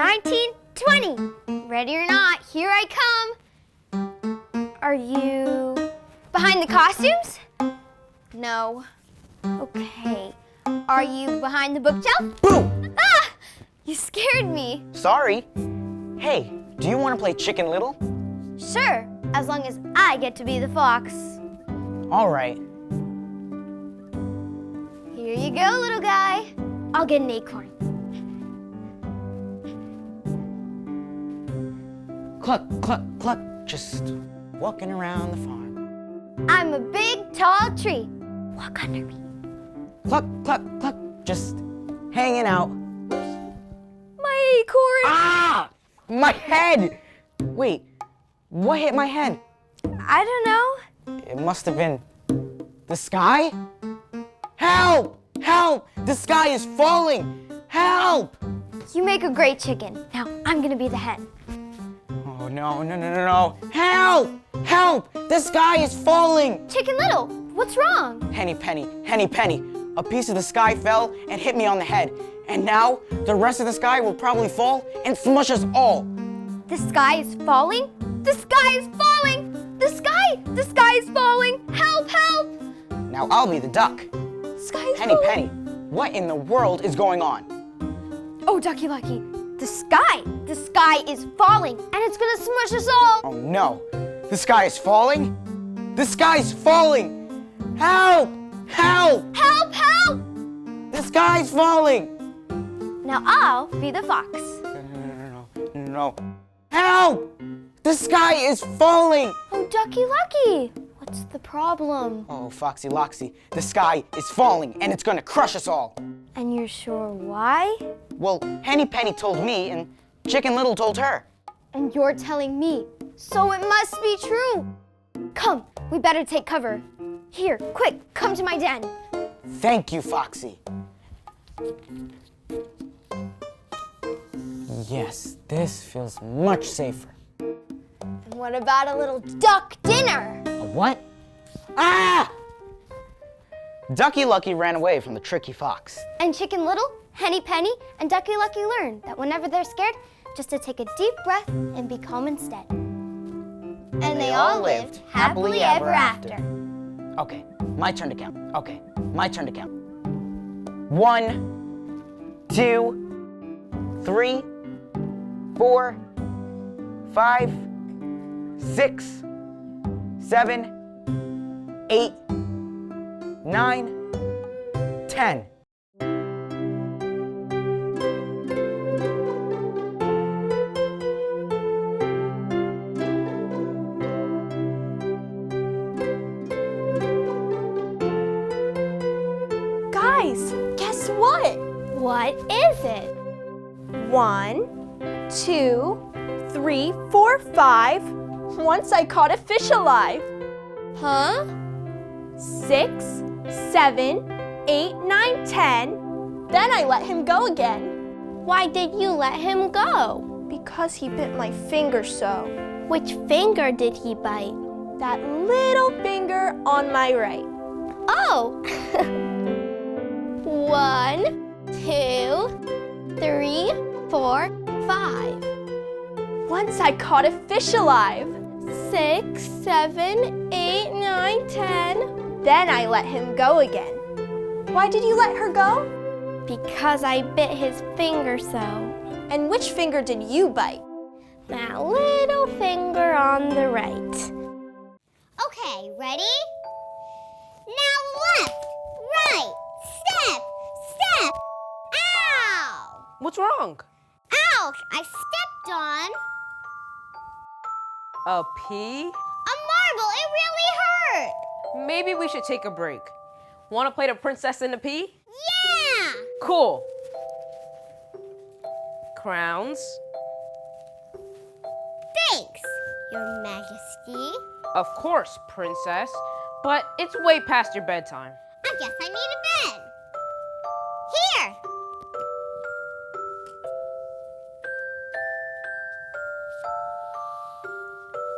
19, 20. Ready or not, here I come. Are you behind the costumes? No. Okay. Are you behind the bookshelf? Boo! Ah! You scared me. Sorry. Hey, do you want to play Chicken Little? Sure, as long as I get to be the fox. All right. Here you go, little guy. I'll get an acorn. Cluck, cluck, cluck. Just walking around the farm. I'm a big, tall tree. Walk under me. Cluck, cluck, cluck. Just hanging out. My acorn. Ah! My head! Wait, what hit my head? I don't know. It must have been the sky? Help! Help! The sky is falling! Help! You make a great chicken. Now I'm gonna be the hen. Oh, no, no, no, no, no. Help! Help! The sky is falling! Chicken Little, what's wrong? Henny Penny, a piece of the sky fell and hit me on the head. And now, the rest of the sky will probably fall and smush us all. The sky is falling? The sky is falling! The sky is falling! Help, help! Now I'll be the duck. The sky is Henny falling. Penny, what in the world is going on? Oh, Ducky Lucky, the sky is falling and it's gonna smush us all. Oh no, the sky is falling? The sky's falling! Help! Help! Help, help! The sky's falling! Now I'll be the fox. No. Help! The sky is falling! Oh, Ducky Lucky, what's the problem? Oh, Foxy Loxy, the sky is falling and it's gonna crush us all. And you're sure why? Well, Henny Penny told me and Chicken Little told her. And you're telling me, so it must be true. Come, we better take cover. Here, quick, come to my den. Thank you, Foxy. Yes, this feels much safer. And what about a little duck dinner? A what? Ah! Ducky Lucky ran away from the tricky fox. And Chicken Little, Henny Penny, and Ducky Lucky learned that whenever they're scared, just to take a deep breath and be calm instead. And they all lived happily ever after. Okay, my turn to count. 1, 2, 3, 4, 5, 6, 7, 8, 9, 10. Guys, guess what? What is it? 1, 2, 3, 4, 5. Once I caught a fish alive. Huh? 6, 7, 8, 9, 10. Then I let him go again. Why did you let him go? Because he bit my finger so. Which finger did he bite? That little finger on my right. Oh! 1, 2, 3, 4, 5. Once I caught a fish alive. 6, 7, 8, 9, 10. Then I let him go again. Why did you let her go? Because I bit his finger so. And which finger did you bite? That little finger on the right. Okay, ready? Now left, right, step, step. Ow! What's wrong? Ouch! I stepped on A pea? a marble. It really hurt. Maybe we should take a break. Want to play the princess and the pea? Yeah! Cool. Crowns. Thanks, Your Majesty. Of course, princess. But it's way past your bedtime. I guess I need a bed. Here!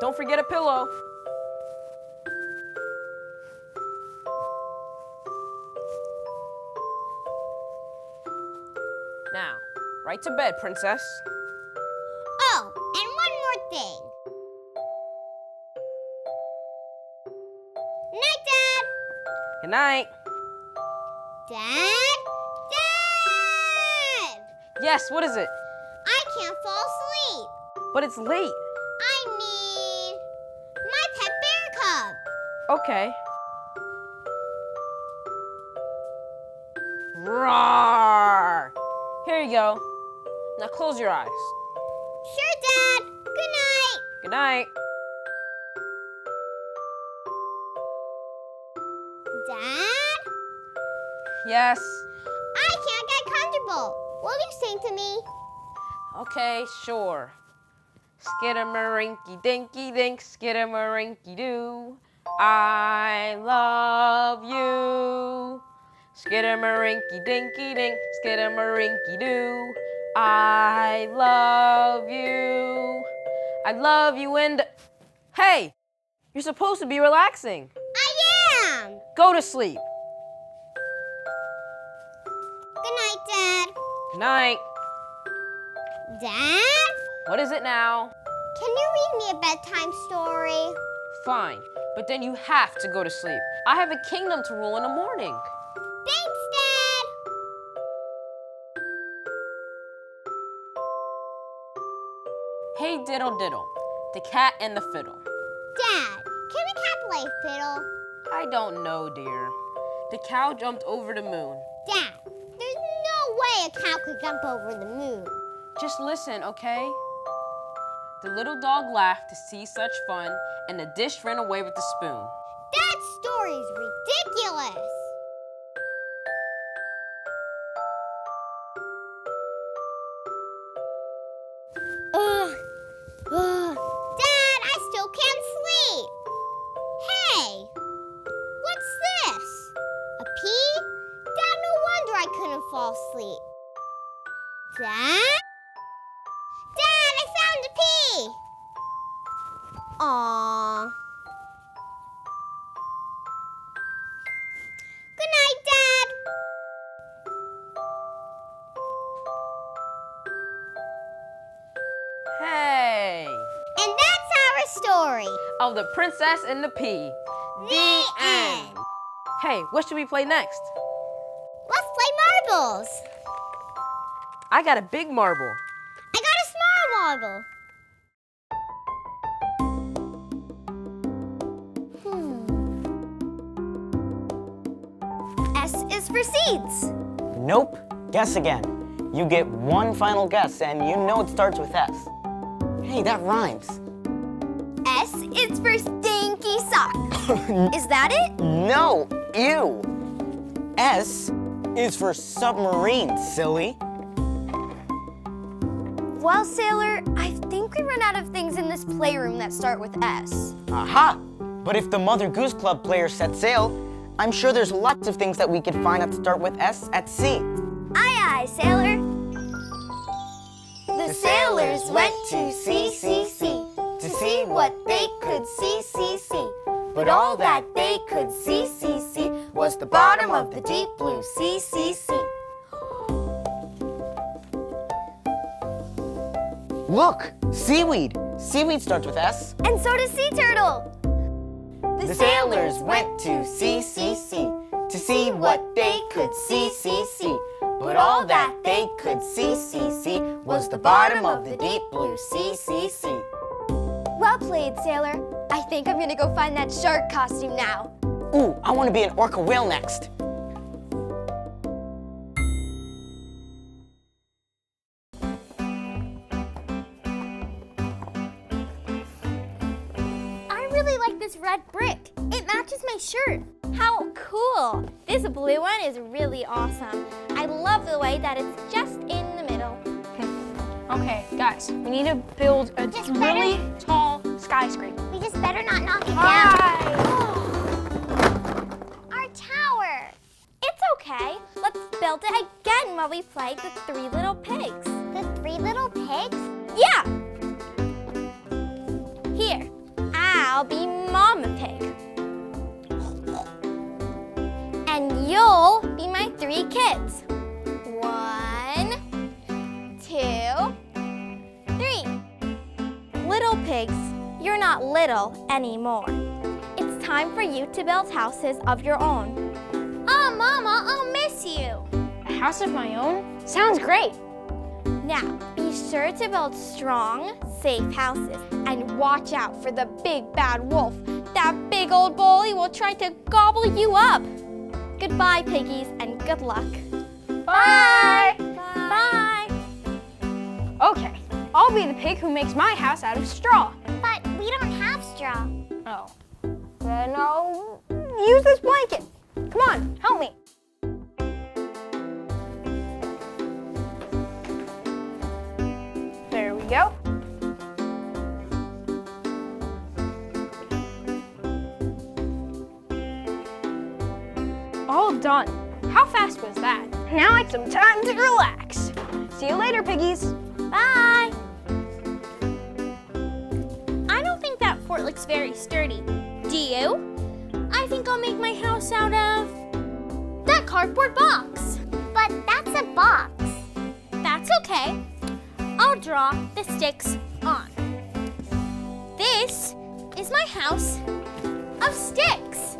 Don't forget a pillow. Now, right to bed, princess. thing. Night, Dad! Good night. Dad? Dad! Yes, what is it? I can't fall asleep. But it's late. I need my pet bear cub. Okay. Roar! Here you go. Now close your eyes. Sure, Dad. Good night. Good night. Dad? Yes. I can't get comfortable. Will you sing to me? Okay, sure. Skidamarinky dinky dink, skidamarinky doo. I love you. Skidamarinky dinky dink, skidamarinky doo. I love you. I love you and. Hey! You're supposed to be relaxing. I am. Go to sleep. Good night, Dad. Good night. Dad? What is it now? Can you read me a bedtime story? Fine, but then you have to go to sleep. I have a kingdom to rule in the morning. Thanks, Dad. Hey diddle diddle, the cat and the fiddle. Dad, can a cat play fiddle? I don't know, dear. The cow jumped over the moon. Dad, there's no way a cow could jump over the moon. Just listen, okay? The little dog laughed to see such fun, and the dish ran away with the spoon. That story's ridiculous. Dad, I still can't sleep. Hey, what's this? A pea? Dad, no wonder I couldn't fall asleep. Dad? Dad, I found a pea. Aww. Good night, Dad. Hey! And that's our story. Of the princess and the pea. The end. Hey, what should we play next? Let's play marbles. I got a big marble. I got a small marble. S is for seeds. Nope. Guess again. You get one final guess, and you know it starts with S. Hey, that rhymes. S is for stinky sock. Is that it? No, ew. S is for submarine, silly. Well, Sailor, I think we run out of things in this playroom that start with S. Aha! But if the Mother Goose Club players set sail, I'm sure there's lots of things that we could find that start with S at sea. Aye, aye, Sailor. The sailors went to sea, to see what they could see. But all that they could see was the bottom of the deep blue sea. Look, seaweed. Seaweed starts with S. And so does sea turtle. The sailors went to sea, to see what they could see. But all that they could see was the bottom of the deep blue sea. Well played, Sailor. I think I'm gonna go find that shark costume now. Ooh, I want to be an orca whale next. I really like this red brick. It matches my shirt. How cool. This blue one is really awesome. I love the way that it's just in the middle. Okay, guys, we need to build a Just really better- tall skyscraper. We just better not knock it down. Bye. Our tower. It's okay. Let's build it again while we play the Three Little Pigs. The Three Little Pigs? Yeah. Here, I'll be Mama Pig. And you'll be my three kids. 1, 2, 3. Little you're not little anymore. It's time for you to build houses of your own. Oh, Mama, I'll miss you. A house of my own? Sounds great. Now, be sure to build strong, safe houses and watch out for the big bad wolf. That big old bully will try to gobble you up. Goodbye, piggies, and good luck. Bye. Bye. Okay, I'll be the pig who makes my house out of straw. But we don't have straw. Oh. Then I'll use this blanket. Come on, help me. There we go. All done. How fast was that? Now it's some time to relax. See you later, piggies. Bye. I don't think that fort looks very sturdy. Do you? I think I'll make my house out of that cardboard box. But that's a box. That's okay. I'll draw the sticks on. This is my house of sticks.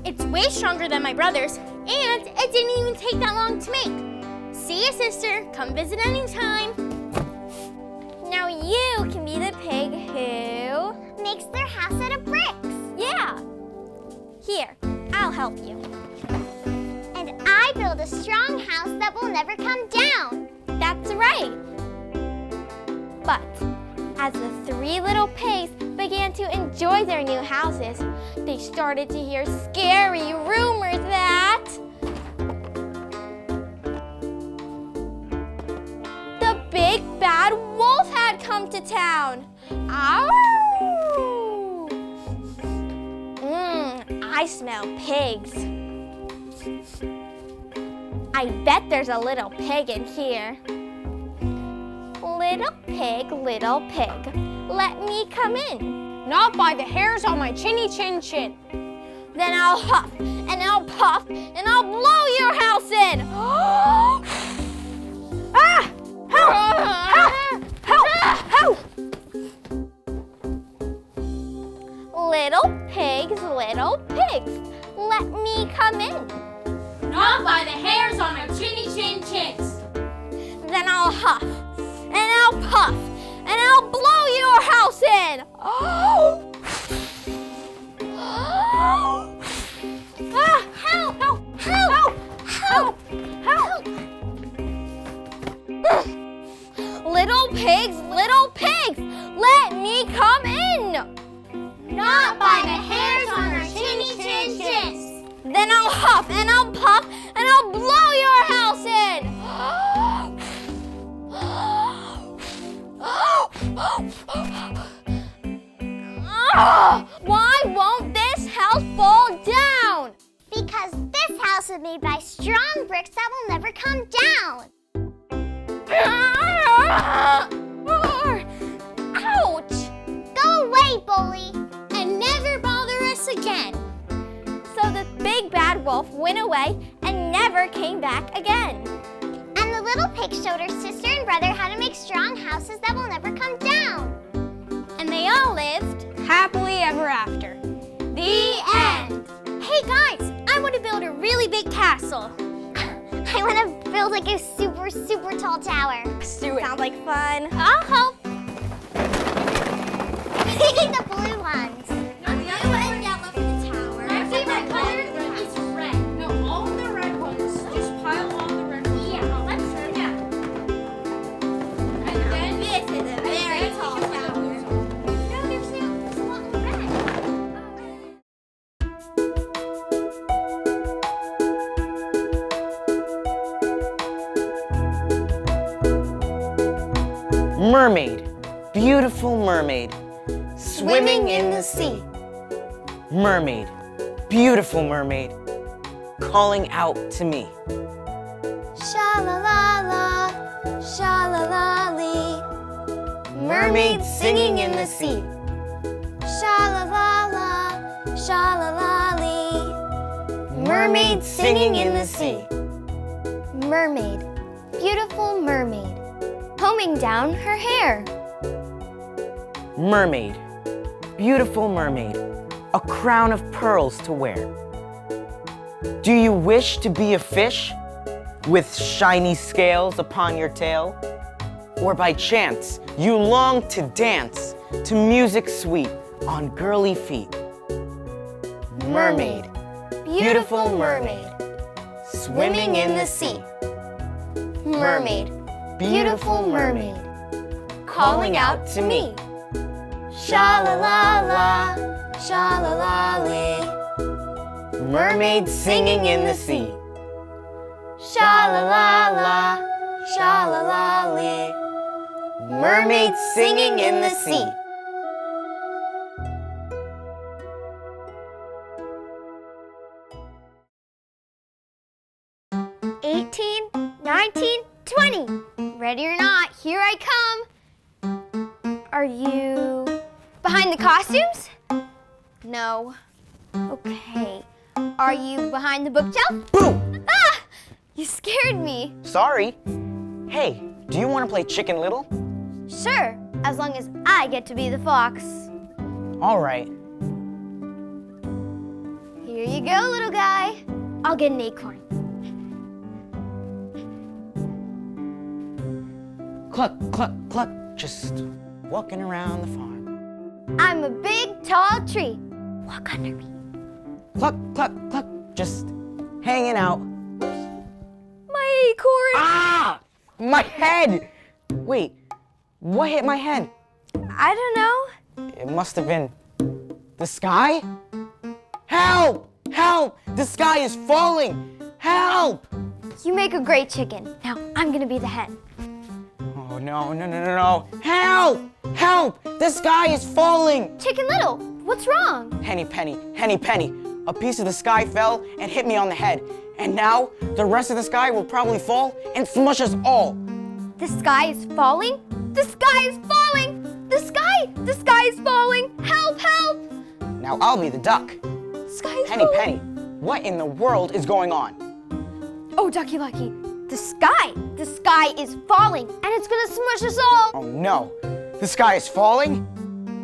It's way stronger than my brother's, and it didn't even take that long to make. See you, sister. Come visit anytime. Now you can be the pig who makes their house out of bricks. Yeah. Here, I'll help you. And I build a strong house that will never come down. That's right. But as the three little pigs began to enjoy their new houses, they started to hear scary rumors that the big bad wolf had come to town. Ow! I smell pigs. I bet there's a little pig in here. Little pig, let me come in. Not by the hairs on my chinny chin chin. Then I'll huff, and I'll puff, and I'll blow your house in. Ah! Help! Help! Help! Help! Little pigs, let me come in. Not by the hairs on my chinny chin chins. Then I'll huff, and I'll puff, and I'll blow your house in. Help! Help! Help! Help! Help! Little pigs, let me come in. Not by the hairs on our chinny chin chins. Then I'll huff, and I'll puff, and I'll blow your house in. Why won't this house fall down? Because this house is made by strong bricks that will never come down. Ouch! Go away, bully, and never bother us again. So the big bad wolf went away and never came back again. And the little pig showed her sister and brother how to make strong houses that will never come down. And they all lived Happily ever after. the end. Hey guys, I want to build a really big castle. I want to build like a super tall tower. Let's do it. Sounds like fun. I'll help. The blue ones. Blue and yellow for the tower. My favorite color is red. No, all the red ones. Just pile all the red ones. Yeah, let's do it. And then This is a very tall tower. No, there's a lot of red. Mermaid, beautiful mermaid, swimming in the sea. Mermaid, beautiful mermaid, calling out to me. Sha-la-la-la, sha-la-la-lee. Mermaid singing in the sea. Sha-la-la-la, sha-la-la-lee. Mermaid singing in the sea. Mermaid, beautiful mermaid, combing down her hair. Mermaid, beautiful mermaid, a crown of pearls to wear? Do you wish to be a fish with shiny scales upon your tail? Or by chance, you long to dance to music sweet on girly feet? Mermaid, beautiful mermaid, swimming in the sea. Mermaid, beautiful mermaid, calling out to me. Sha-la-la-la, sha-la-la-lee. Mermaid singing in the sea. Sha-la-la-la, sha-la-la-lee. Mermaid singing in the sea. $18, $19, $20. Ready or not, here I come. Are you behind the costumes? No. Okay. Are you behind the bookshelf? Boom! Ah! You scared me. Sorry. Hey, do you want to play Chicken Little? Sure, as long as I get to be the fox. All right. Here you go, little guy. I'll get an acorn. Cluck, cluck, cluck, just walking around the farm. I'm a big, tall tree. Walk under me. Cluck, cluck, cluck, just hanging out. My acorn. Ah! My head! Wait, what hit my head? I don't know. It must have been the sky? Help! Help! The sky is falling! Help! You make a great chicken. Now I'm gonna be the hen. Oh, no, no, no, no, no. Help! Help! The sky is falling! Chicken Little, what's wrong? Henny Penny, Henny Penny. A piece of the sky fell and hit me on the head. And now the rest of the sky will probably fall and smush us all. The sky is falling? The sky is falling! The sky is falling! Help, help! Now I'll be the duck. The sky is Henny falling. Penny, what in the world is going on? Oh, Ducky Lucky, the sky is falling and it's gonna smush us all. Oh no, the sky is falling?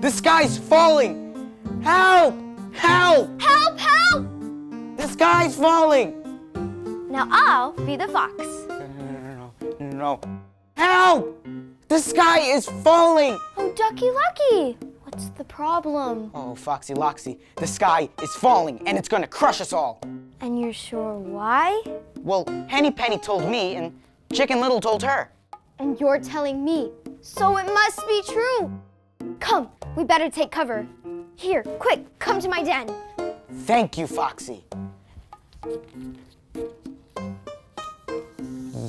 The sky is falling! Help! Help! Help, help! The sky is falling! Now I'll be the fox. No. Help! The sky is falling! Oh, Ducky Lucky, what's the problem? Oh, Foxy Loxy, the sky is falling and it's gonna crush us all. And you're sure why? Well, Henny Penny told me and Chicken Little told her. And you're telling me, so it must be true. Come, we better take cover. Here, quick, come to my den. Thank you, Foxy.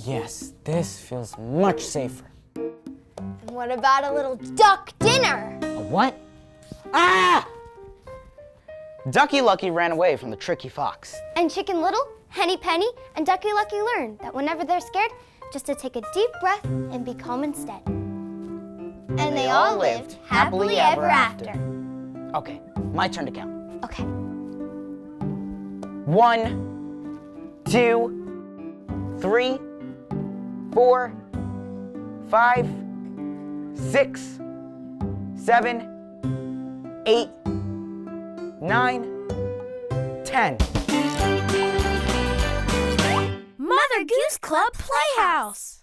Yes, this feels much safer. And what about a little duck dinner? A what? Ah! Ducky Lucky ran away from the tricky fox. And Chicken Little, Henny Penny, and Ducky Lucky learned that whenever they're scared, just to take a deep breath and be calm instead. And they all lived happily ever after. Okay, my turn to count. Okay. 1, 2, 3, 4, 5, 6, 7, 8, 9, 10. Mother Goose Club Playhouse.